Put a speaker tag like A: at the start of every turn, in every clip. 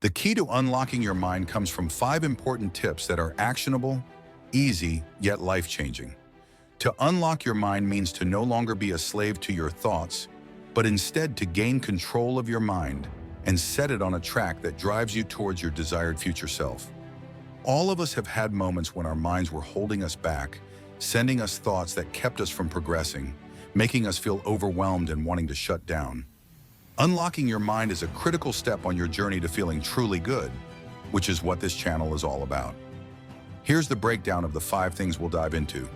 A: The key to unlocking your mind comes from 5 important tips that are actionable, easy, yet life-changing. To unlock your mind means to no longer be a slave to your thoughts, but instead to gain control of your mind and set it on a track that drives you towards your desired future self. All of us have had moments when our minds were holding us back, sending us thoughts that kept us from progressing, making us feel overwhelmed and wanting to shut down. Unlocking your mind is a critical step on your journey to feeling truly good, which is what this channel is all about. Here's the breakdown of the 5 things we'll dive into.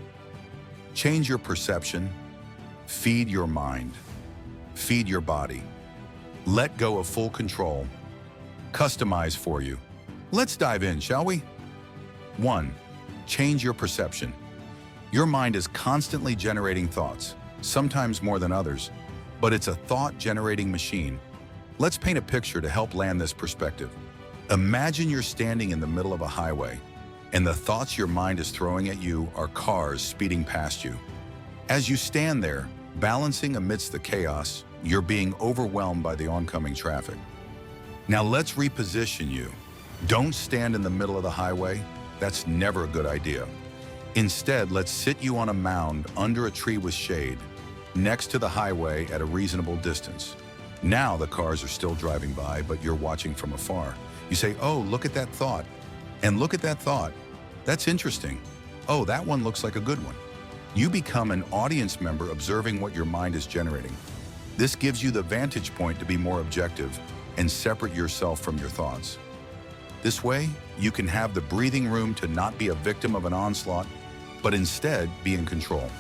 A: Change your perception, feed your mind, feed your body, let go of full control, customize for you. Let's dive in, shall we? 1. Change your perception. Your mind is constantly generating thoughts, sometimes more than others, but it's a thought-generating machine. Let's paint a picture to help land this perspective. Imagine you're standing in the middle of a highway, and the thoughts your mind is throwing at you are cars speeding past you. As you stand there, balancing amidst the chaos, you're being overwhelmed by the oncoming traffic. Now let's reposition you. Don't stand in the middle of the highway. That's never a good idea. Instead, let's sit you on a mound under a tree with shade, next to the highway at a reasonable distance. Now the cars are still driving by, but you're watching from afar. You say, "Oh, look at that thought. And look at that thought. That's interesting. Oh, that one looks like a good one." You become an audience member observing what your mind is generating. This gives you the vantage point to be more objective and separate yourself from your thoughts. This way, you can have the breathing room to not be a victim of an onslaught, but instead be in control.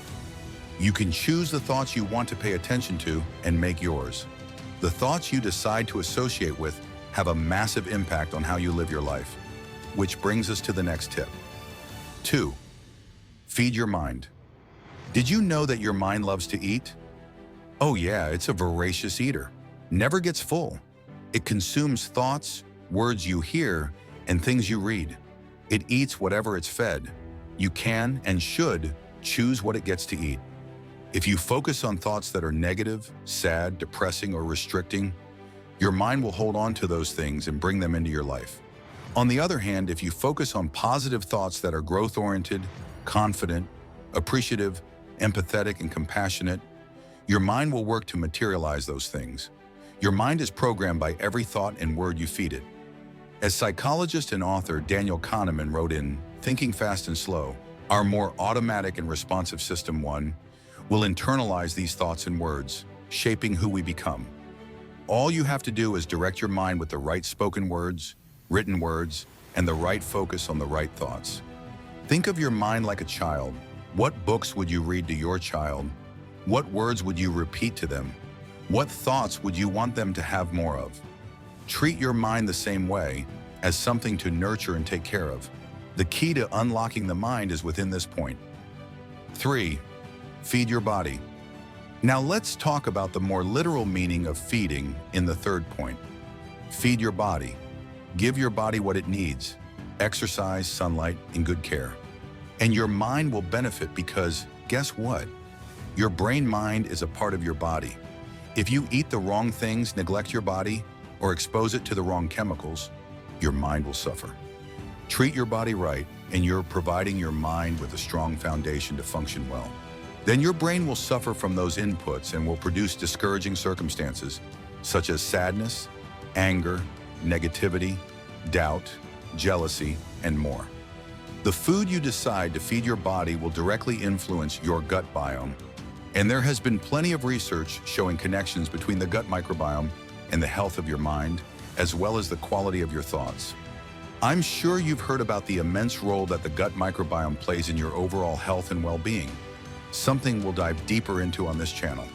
A: You can choose the thoughts you want to pay attention to and make yours. The thoughts you decide to associate with have a massive impact on how you live your life. Which brings us to the next tip. 2. Feed your mind. Did you know that your mind loves to eat? Oh yeah, it's a voracious eater. Never gets full. It consumes thoughts, words you hear, and things you read. It eats whatever it's fed. You can and should choose what it gets to eat. If you focus on thoughts that are negative, sad, depressing, or restricting, your mind will hold on to those things and bring them into your life. On the other hand, if you focus on positive thoughts that are growth-oriented, confident, appreciative, empathetic, and compassionate, your mind will work to materialize those things. Your mind is programmed by every thought and word you feed it. As psychologist and author Daniel Kahneman wrote in Thinking Fast and Slow, our more automatic and responsive system 1 will internalize these thoughts and words, shaping who we become. All you have to do is direct your mind with the right spoken words, written words, and the right focus on the right thoughts. Think of your mind like a child. What books would you read to your child? What words would you repeat to them? What thoughts would you want them to have more of? Treat your mind the same way, as something to nurture and take care of. The key to unlocking the mind is within this point. 3. Feed your body. Now let's talk about the more literal meaning of feeding in the 3rd point. Feed your body. Give your body what it needs: exercise, sunlight, and good care. And your mind will benefit because, guess what? Your brain-mind is a part of your body. If you eat the wrong things, neglect your body, or expose it to the wrong chemicals, your mind will suffer. Treat your body right, and you're providing your mind with a strong foundation to function well. Then your brain will suffer from those inputs and will produce discouraging circumstances, such as sadness, anger, negativity, doubt, jealousy, and more. The food you decide to feed your body will directly influence your gut biome, and there has been plenty of research showing connections between the gut microbiome and the health of your mind, as well as the quality of your thoughts. I'm sure you've heard about the immense role that the gut microbiome plays in your overall health and well-being, something we'll dive deeper into on this channel.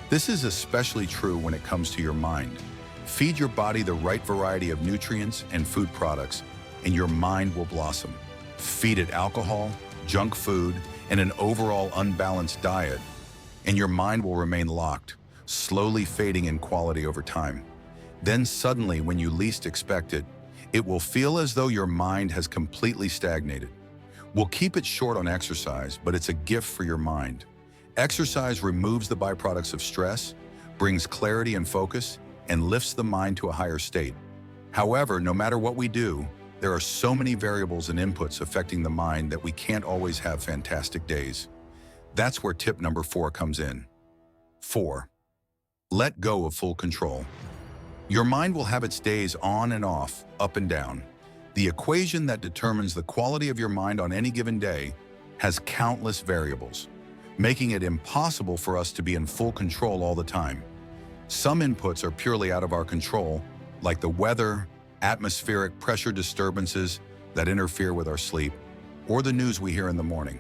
A: This is especially true when it comes to your mind. Feed your body the right variety of nutrients and food products, and your mind will blossom. Feed it alcohol, junk food, and an overall unbalanced diet, and your mind will remain locked, slowly fading in quality over time. Then suddenly, when you least expect it, it will feel as though your mind has completely stagnated. We'll keep it short on exercise, but it's a gift for your mind. Exercise removes the byproducts of stress, brings clarity and focus, and lifts the mind to a higher state. However, no matter what we do, there are so many variables and inputs affecting the mind that we can't always have fantastic days. That's where tip number 4 comes in. 4. Let go of full control. Your mind will have its days on and off, up and down. The equation that determines the quality of your mind on any given day has countless variables, making it impossible for us to be in full control all the time. Some inputs are purely out of our control, like the weather, atmospheric pressure disturbances that interfere with our sleep, or the news we hear in the morning.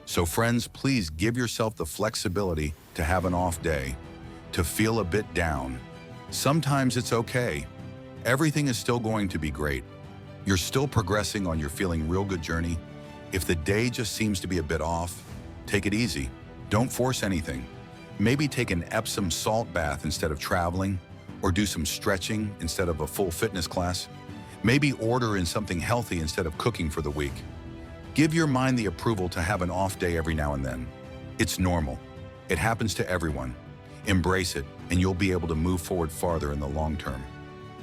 A: So friends, please give yourself the flexibility to have an off day, to feel a bit down. Sometimes it's okay. Everything is still going to be great. You're still progressing on your feeling real good journey. If the day just seems to be a bit off, take it easy. Don't force anything. Maybe take an Epsom salt bath instead of traveling, or do some stretching instead of a full fitness class. Maybe order in something healthy instead of cooking for the week. Give your mind the approval to have an off day every now and then. It's normal. It happens to everyone. Embrace it, and you'll be able to move forward farther in the long term.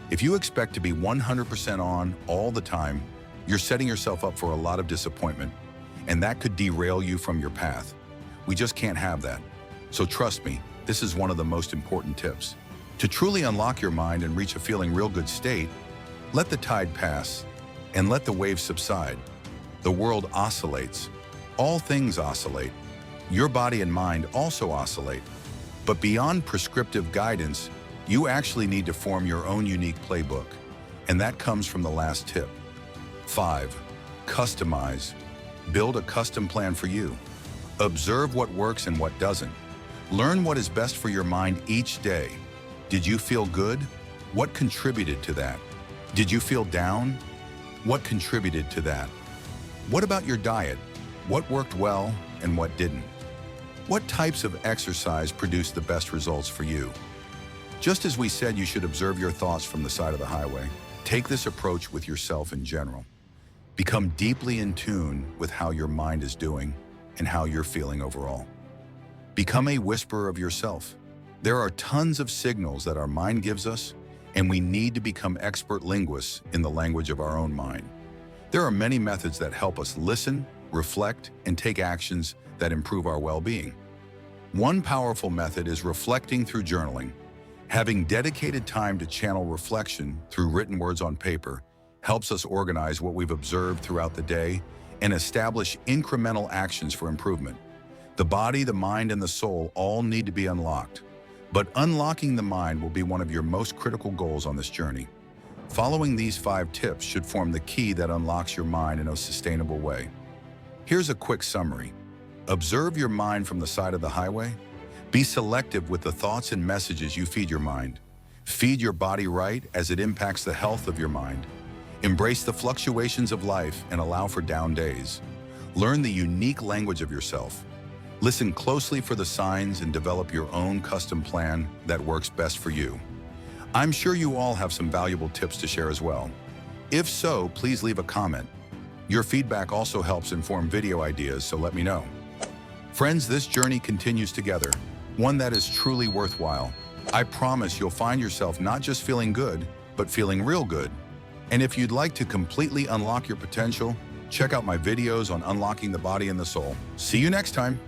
A: If you expect to be 100% on all the time, you're setting yourself up for a lot of disappointment, and that could derail you from your path. We just can't have that. So trust me, this is one of the most important tips. To truly unlock your mind and reach a feeling real good state, let the tide pass and let the waves subside. The world oscillates. All things oscillate. Your body and mind also oscillate. But beyond prescriptive guidance, you actually need to form your own unique playbook. And that comes from the last tip. 5. Customize. Build a custom plan for you. Observe what works and what doesn't. Learn what is best for your mind each day. Did you feel good? What contributed to that? Did you feel down? What contributed to that? What about your diet? What worked well and what didn't? What types of exercise produced the best results for you? Just as we said you should observe your thoughts from the side of the highway, take this approach with yourself in general. Become deeply in tune with how your mind is doing and how you're feeling overall. Become a whisperer of yourself. There are tons of signals that our mind gives us, and we need to become expert linguists in the language of our own mind. There are many methods that help us listen, reflect, and take actions that improve our well-being. One powerful method is reflecting through journaling. Having dedicated time to channel reflection through written words on paper helps us organize what we've observed throughout the day and establish incremental actions for improvement. The body, the mind, and the soul all need to be unlocked. But unlocking the mind will be one of your most critical goals on this journey. Following these 5 tips should form the key that unlocks your mind in a sustainable way. Here's a quick summary. Observe your mind from the side of the highway. Be selective with the thoughts and messages you feed your mind. Feed your body right as it impacts the health of your mind. Embrace the fluctuations of life and allow for down days. Learn the unique language of yourself. Listen closely for the signs and develop your own custom plan that works best for you. I'm sure you all have some valuable tips to share as well. If so, please leave a comment. Your feedback also helps inform video ideas, so let me know. Friends, this journey continues together, one that is truly worthwhile. I promise you'll find yourself not just feeling good, but feeling real good. And if you'd like to completely unlock your potential, check out my videos on unlocking the body and the soul. See you next time.